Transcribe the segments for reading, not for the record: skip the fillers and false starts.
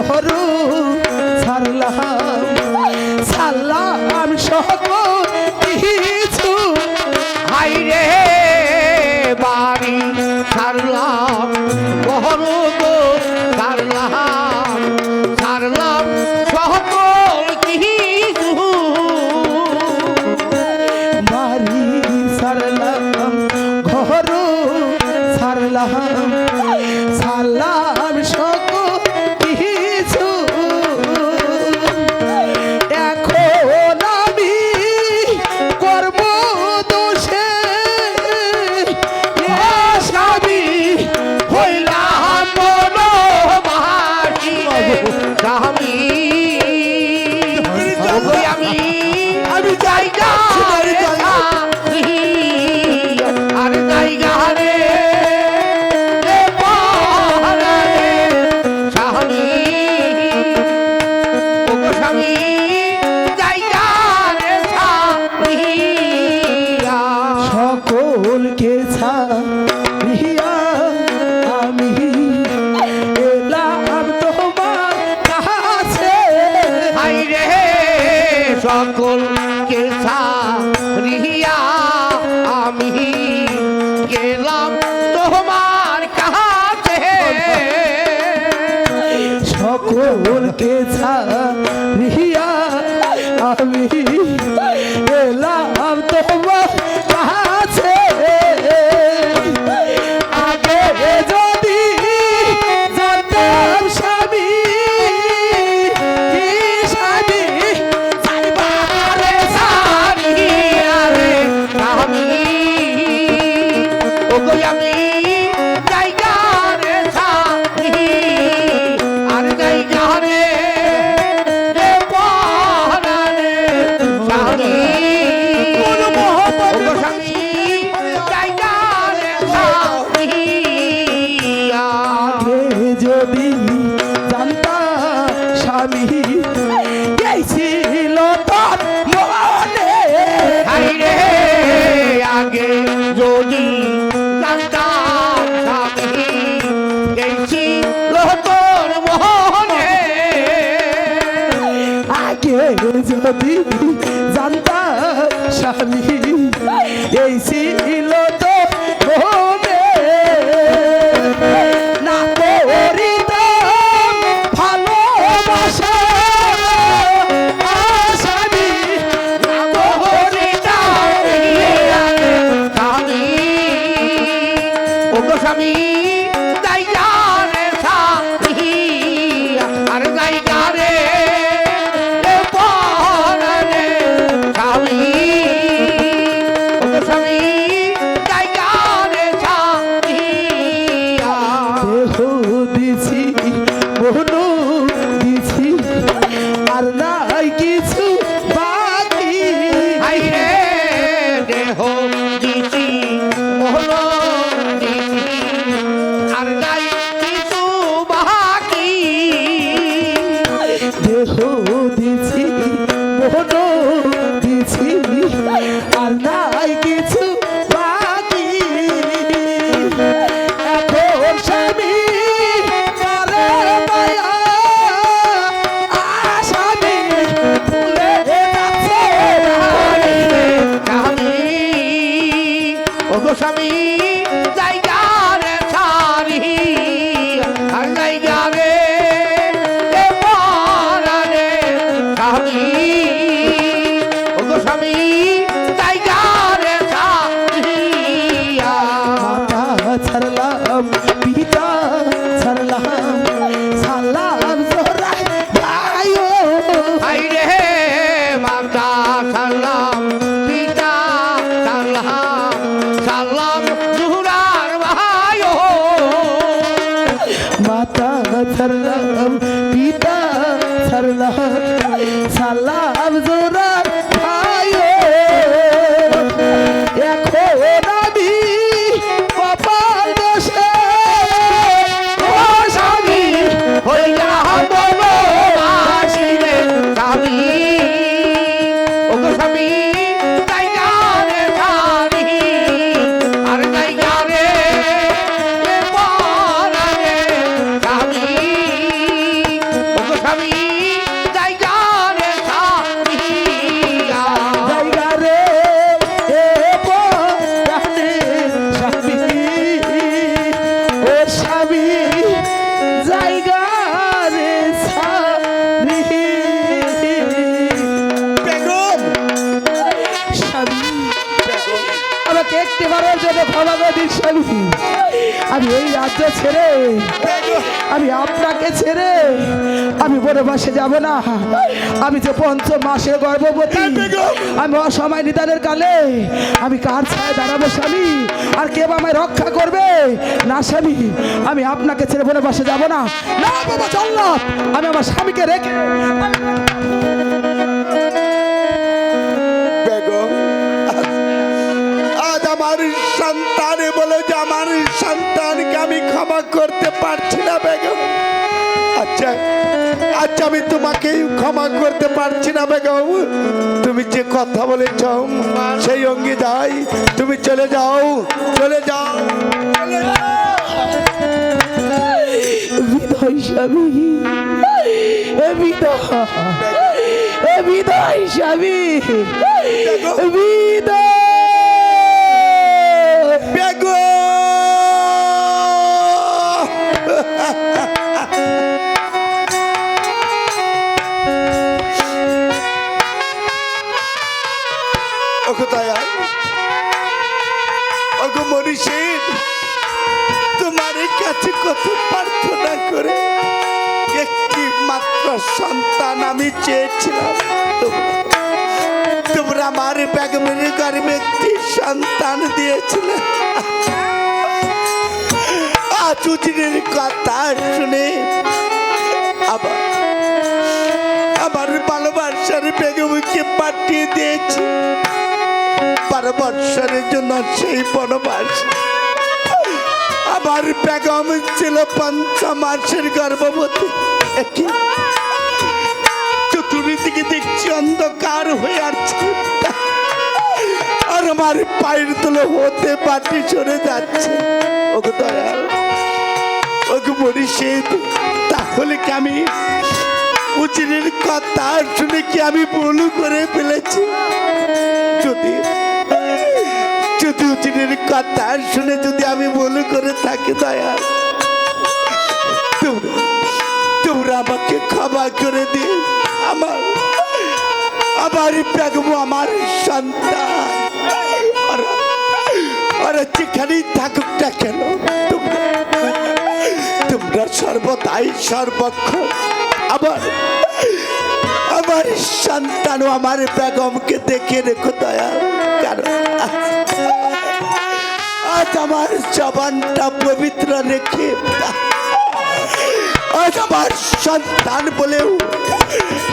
ঘরু ছাড়লাম ছাড়লাম সকল কিছু হাইরে বাড়ি ছাড়লাম ঘর গো ছাড়লাম ছাড়লাম সকল কিছু বাড়ি ছাড়লাম ঘরু ছাড়লাম ছাড়লাম সকল কিছু এখন আমি করব দোষে স্বামী হইলাম বনবাসী স্বামী আমি আমি জায়গা আর জায়গা রে স্বামী স্বামী জায়গা রে সকলকে ছাড়িয়া আমি এলাম তোমার কাছে হাইরে সকলকে ছাড়িয়া আমি গেলাম তোমার কাছে সকলকে ছাড়িয়া আমি এলাম তোমার কাছে আগে যদি জানতাম স্বামী স্বামী আরে সারিয়া রে আমি ওগো আমি জায়গা রে সারি আর জায়গা রে পাহাড় রে সারি ওগো স্বামী জায়গা রে সারি আগে যদি জানতাম স্বামী এই ছিল তোর মনে হাইরে আগে যদি জানতাম স্বামী গেছি তোর মোহনে আগে যদি জানতাম স্বামী এই ছিল তোর মনে না করিতাম ভালোবাসা স্বামী না করিতাম স্বামী ওগো স্বামী জায়গা রে স্বামী আর জায়গা রে পাহাড় রে স্বামী ওগো স্বামী জায়গা রে স্বামী দেহ দিছি মনু দিছি আর নাই কিছু বাকি হাইরে দেহ দিছি মোহন দিছি আর নাই কিছু বাকি দেহ দিছি মনু দিছি আর নাই কিছু বাকি এখন স্বামী কারে মায়া স্বামী ভুলে যাচ্ছে স্বামী ওগো স্বামী জায়গা রে সারি আর জায়গা রে পাহাড় রে স্বামী ওগো স্বামী জায়গা রে সারি মাতা ছাড়লাম পিতা ছাড়লাম ছাড়লাম জোরা ভাই হাইরে মাতা সালাম পিতা সালাম সালাম জুরার ভাই মাতা ছাড়লাম পিতা ছাড়লাম ছাড়লাম জোরা ভাই এখন আমি কপাল দোষে ও স্বামী হইয়া বনবাসী রে স্বামী ওগো স্বামী জায়গা রে সারি আর জায়গা রে পাহাড় রে স্বামী আমাকে ক্ষমা করে দিন স্বামী। আমি এই রাজ্য ছেড়ে, আমি আপনাকে ছেড়ে আমি বনবাসে যাব না। আমি যে 5 মাসে গর্ভবতী, আমি অসময় নিদানের কালে আমি কার ছায় দাঁড়াবো স্বামী? আর কে বা আমায় রক্ষা করবে? না স্বামী, আমি আপনাকে ছেড়ে বনবাসে যাব না। না বাবা জল্লাদ, আমি আমার স্বামীকে রেখে বেগম, আজ আমার সন্তানে বলে যে আমার সন্তানকে আমি ক্ষমা করতে পারছি না বেগম। আচ্ছা আচ্ছা, আমি তোমাকে ক্ষমা করতে পারছি না বেগম। তুমি যে কথা বলেছ সেই অঙ্গে যাই, তুমি চলে যাও, চলে যাও, চলে যাও। বিদায় স্বামী, বিদায়, বিদায় স্বামী, বিদায়। তোমার কাছে কত প্রার্থনা করে একটি মাত্র সন্তান আমি চেয়েছিলাম, তোমরা আমার বেগমের গর্ভে একটি সন্তান দিয়েছিলে। আজ উজিরের কথা শুনে আবার আমার ভালোবাসার বেগমকে পাঠিয়ে দিয়েছি 12 বৎসরের জন্য সেই বনবাস। আমার বেগম ছিল 5 মাসের গর্ভবতী। চতুর্দিকে দেখছি অন্ধকার হয়ে আসছে, আর আমার পায়ের তলে হতে পাটি সরে যাচ্ছে। ওগো দয়াল, ওগো মরিশিদ, তাহলে কি আমি উজিরের কথা শুনে কি আমি ভুল করে ফেলেছি? যদি উজিরের কথা শুনে যদি আমি ভুল করে থাকি দয়াল, তোমরা আমাকে ক্ষমা করে দিন। আমার বেগম আমার সন্তান, ওরা যেখানেই থাকুক না কেন, তোমরা সর্বদাই সর্বক্ষণ আমার সন্তান ও আমার বেগমকে দেখে রেখো দয়াল। কারণ আজ আমার জবানটা পবিত্র রেখে আজ আমার সন্তান বলেও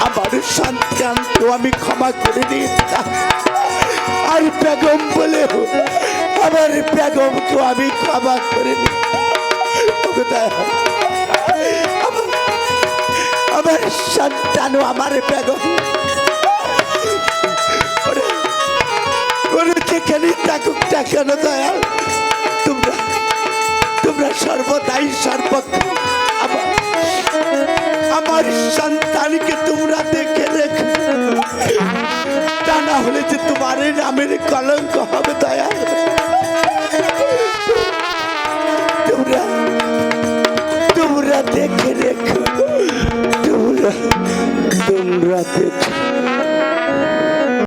আমার সন্তানকেও আমি ক্ষমা করে দিই, আর বেগম বলেও আমার বেগমকেও আমি ক্ষমা করে দিই। আমার সন্তান ও আমার বেগম যেখানে থাকুক না কেন দয়াল, তোমরা সর্বদাই সর্বক্ষণ আমার সন্তানকে তোমরা দেখে রেখো। তা না হলে যে তোমার নামের কলঙ্ক হবে দয়াল। তোমরা দেখে রেখো, তোমরা দেখো।